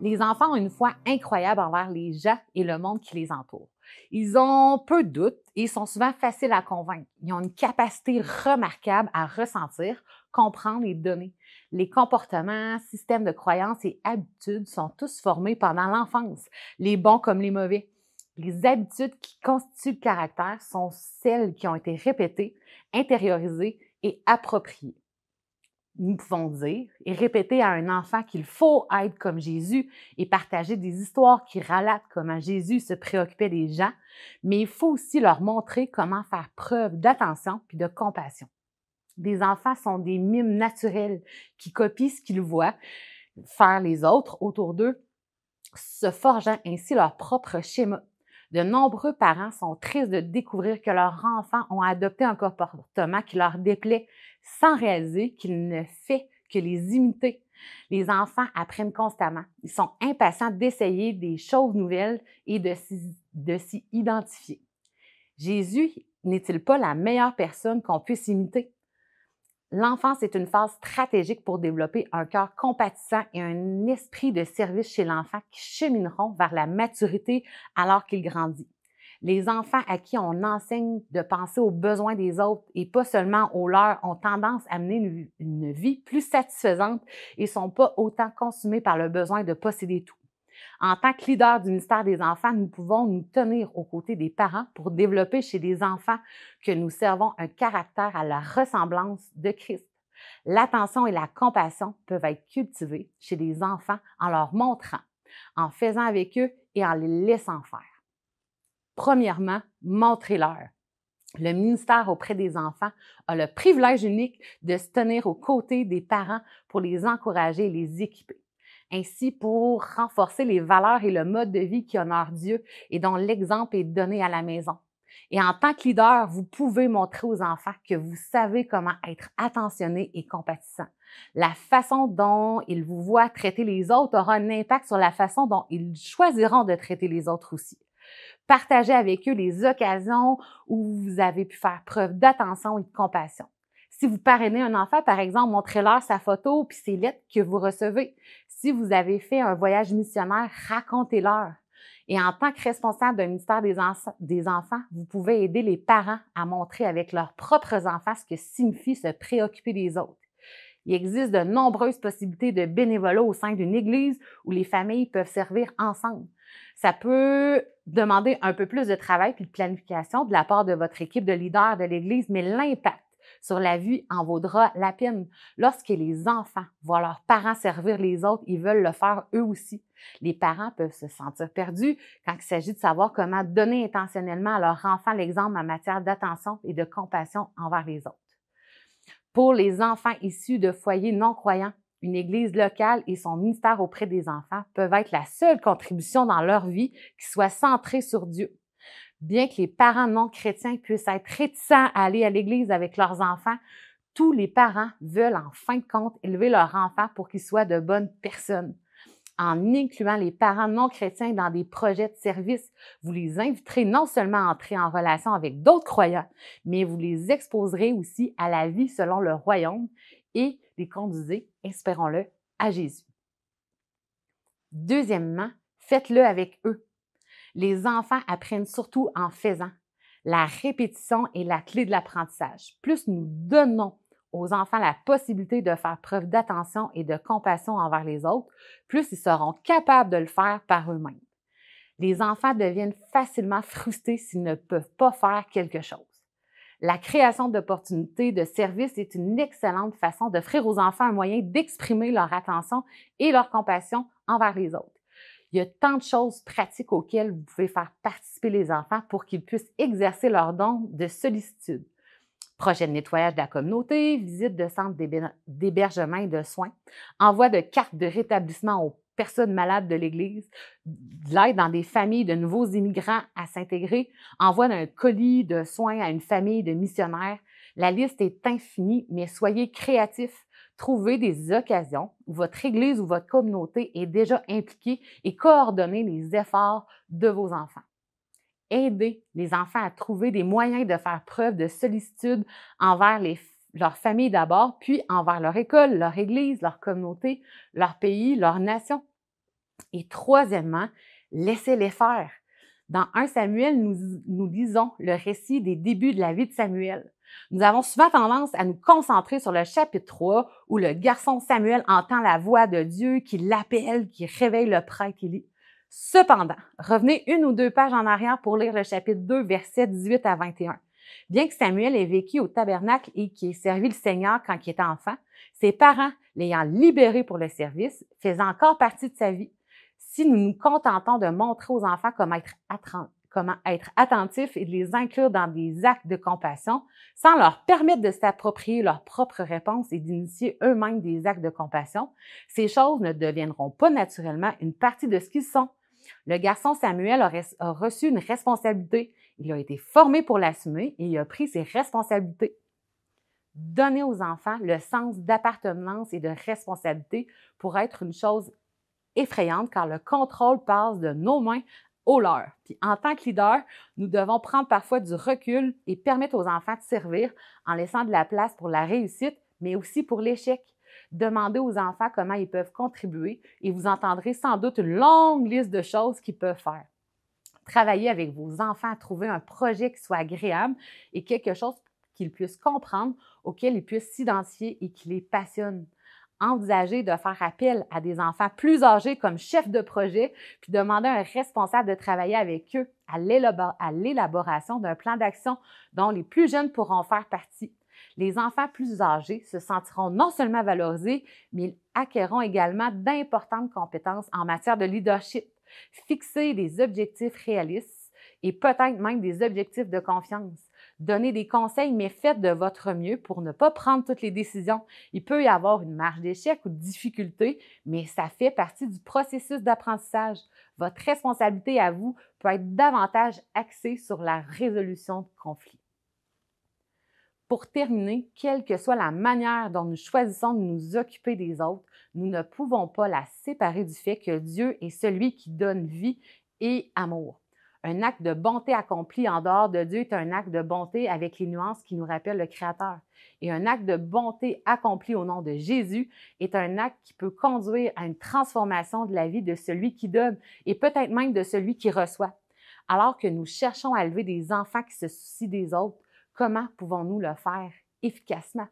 Les enfants ont une foi incroyable envers les gens et le monde qui les entoure. Ils ont peu de doutes et sont souvent faciles à convaincre. Ils ont une capacité remarquable à ressentir, comprendre et donner. Les comportements, systèmes de croyances et habitudes sont tous formés pendant l'enfance, les bons comme les mauvais. Les habitudes qui constituent le caractère sont celles qui ont été répétées, intériorisées et appropriées. Nous pouvons dire et répéter à un enfant qu'il faut être comme Jésus et partager des histoires qui relatent comment Jésus se préoccupait des gens, mais il faut aussi leur montrer comment faire preuve d'attention puis de compassion. Les enfants sont des mimes naturels qui copient ce qu'ils voient faire les autres autour d'eux, se forgeant ainsi leur propre schéma. De nombreux parents sont tristes de découvrir que leurs enfants ont adopté un comportement qui leur déplaît sans réaliser qu'il ne fait que les imiter. Les enfants apprennent constamment. Ils sont impatients d'essayer des choses nouvelles et de s'y identifier. Jésus n'est-il pas la meilleure personne qu'on puisse imiter? L'enfance est une phase stratégique pour développer un cœur compatissant et un esprit de service chez l'enfant qui chemineront vers la maturité alors qu'il grandit. Les enfants à qui on enseigne de penser aux besoins des autres et pas seulement aux leurs ont tendance à mener une vie plus satisfaisante et ne sont pas autant consumés par le besoin de posséder tout. En tant que leader du ministère des enfants, nous pouvons nous tenir aux côtés des parents pour développer chez les enfants que nous servons un caractère à la ressemblance de Christ. L'attention et la compassion peuvent être cultivées chez les enfants en leur montrant, en faisant avec eux et en les laissant faire. Premièrement, montrez-leur. Le ministère auprès des enfants a le privilège unique de se tenir aux côtés des parents pour les encourager et les équiper. Ainsi, pour renforcer les valeurs et le mode de vie qui honore Dieu et dont l'exemple est donné à la maison. Et en tant que leader, vous pouvez montrer aux enfants que vous savez comment être attentionné et compatissant. La façon dont ils vous voient traiter les autres aura un impact sur la façon dont ils choisiront de traiter les autres aussi. Partagez avec eux les occasions où vous avez pu faire preuve d'attention et de compassion. Si vous parrainez un enfant, par exemple, montrez-leur sa photo puis ses lettres que vous recevez. Si vous avez fait un voyage missionnaire, racontez-leur. Et en tant que responsable d'un ministère des enfants, vous pouvez aider les parents à montrer avec leurs propres enfants ce que signifie se préoccuper des autres. Il existe de nombreuses possibilités de bénévolat au sein d'une église où les familles peuvent servir ensemble. Ça peut demander un peu plus de travail puis de planification de la part de votre équipe de leaders de l'église, mais l'impact sur la vie en vaudra la peine. Lorsque les enfants voient leurs parents servir les autres, ils veulent le faire eux aussi. Les parents peuvent se sentir perdus quand il s'agit de savoir comment donner intentionnellement à leur enfant l'exemple en matière d'attention et de compassion envers les autres. Pour les enfants issus de foyers non-croyants, une église locale et son ministère auprès des enfants peuvent être la seule contribution dans leur vie qui soit centrée sur Dieu. Bien que les parents non chrétiens puissent être réticents à aller à l'église avec leurs enfants, tous les parents veulent en fin de compte élever leurs enfants pour qu'ils soient de bonnes personnes. En incluant les parents non chrétiens dans des projets de service, vous les inviterez non seulement à entrer en relation avec d'autres croyants, mais vous les exposerez aussi à la vie selon le royaume et les conduisez, espérons-le, à Jésus. Deuxièmement, faites-le avec eux. Les enfants apprennent surtout en faisant. La répétition est la clé de l'apprentissage. Plus nous donnons aux enfants la possibilité de faire preuve d'attention et de compassion envers les autres, plus ils seront capables de le faire par eux-mêmes. Les enfants deviennent facilement frustrés s'ils ne peuvent pas faire quelque chose. La création d'opportunités de service est une excellente façon d'offrir aux enfants un moyen d'exprimer leur attention et leur compassion envers les autres. Il y a tant de choses pratiques auxquelles vous pouvez faire participer les enfants pour qu'ils puissent exercer leur don de sollicitude. Projet de nettoyage de la communauté, visite de centres d'hébergement et de soins, envoi de cartes de rétablissement aux personnes malades de l'Église, de l'aide dans des familles de nouveaux immigrants à s'intégrer, envoi d'un colis de soins à une famille de missionnaires. La liste est infinie, mais soyez créatifs. Trouvez des occasions où votre Église ou votre communauté est déjà impliquée et coordonnez les efforts de vos enfants. Aidez les enfants à trouver des moyens de faire preuve de sollicitude envers leur famille d'abord, puis envers leur école, leur Église, leur communauté, leur pays, leur nation. Et troisièmement, laissez-les faire. Dans 1 Samuel, nous lisons le récit des débuts de la vie de Samuel. Nous avons souvent tendance à nous concentrer sur le chapitre 3 où le garçon Samuel entend la voix de Dieu qui l'appelle, qui réveille le prêtre Élie. Cependant, revenez 1 ou 2 pages en arrière pour lire le chapitre 2, versets 18 à 21. Bien que Samuel ait vécu au tabernacle et qu'il ait servi le Seigneur quand il était enfant, ses parents, l'ayant libéré pour le service, faisaient encore partie de sa vie. Si nous nous contentons de montrer aux enfants comment être attentifs et de les inclure dans des actes de compassion, sans leur permettre de s'approprier leurs propres réponses et d'initier eux-mêmes des actes de compassion, ces choses ne deviendront pas naturellement une partie de ce qu'ils sont. Le garçon Samuel a reçu une responsabilité. Il a été formé pour l'assumer et il a pris ses responsabilités. Donner aux enfants le sens d'appartenance et de responsabilité pourrait être une chose effrayante car le contrôle passe de nos mains aux leurs. Puis en tant que leader, nous devons prendre parfois du recul et permettre aux enfants de servir en laissant de la place pour la réussite, mais aussi pour l'échec. Demandez aux enfants comment ils peuvent contribuer et vous entendrez sans doute une longue liste de choses qu'ils peuvent faire. Travaillez avec vos enfants à trouver un projet qui soit agréable et quelque chose qu'ils puissent comprendre, auquel ils puissent s'identifier et qui les passionne. Envisagez de faire appel à des enfants plus âgés comme chefs de projet, puis demander à un responsable de travailler avec eux à l'élaboration d'un plan d'action dont les plus jeunes pourront faire partie. Les enfants plus âgés se sentiront non seulement valorisés, mais ils acquerront également d'importantes compétences en matière de leadership. Fixez des objectifs réalistes et peut-être même des objectifs de confiance. Donnez des conseils, mais faites de votre mieux pour ne pas prendre toutes les décisions. Il peut y avoir une marge d'échec ou de difficulté, mais ça fait partie du processus d'apprentissage. Votre responsabilité à vous peut être davantage axée sur la résolution de conflits. Pour terminer, quelle que soit la manière dont nous choisissons de nous occuper des autres, nous ne pouvons pas la séparer du fait que Dieu est celui qui donne vie et amour. Un acte de bonté accompli en dehors de Dieu est un acte de bonté avec les nuances qui nous rappellent le Créateur. Et un acte de bonté accompli au nom de Jésus est un acte qui peut conduire à une transformation de la vie de celui qui donne et peut-être même de celui qui reçoit. Alors que nous cherchons à élever des enfants qui se soucient des autres, comment pouvons-nous le faire efficacement?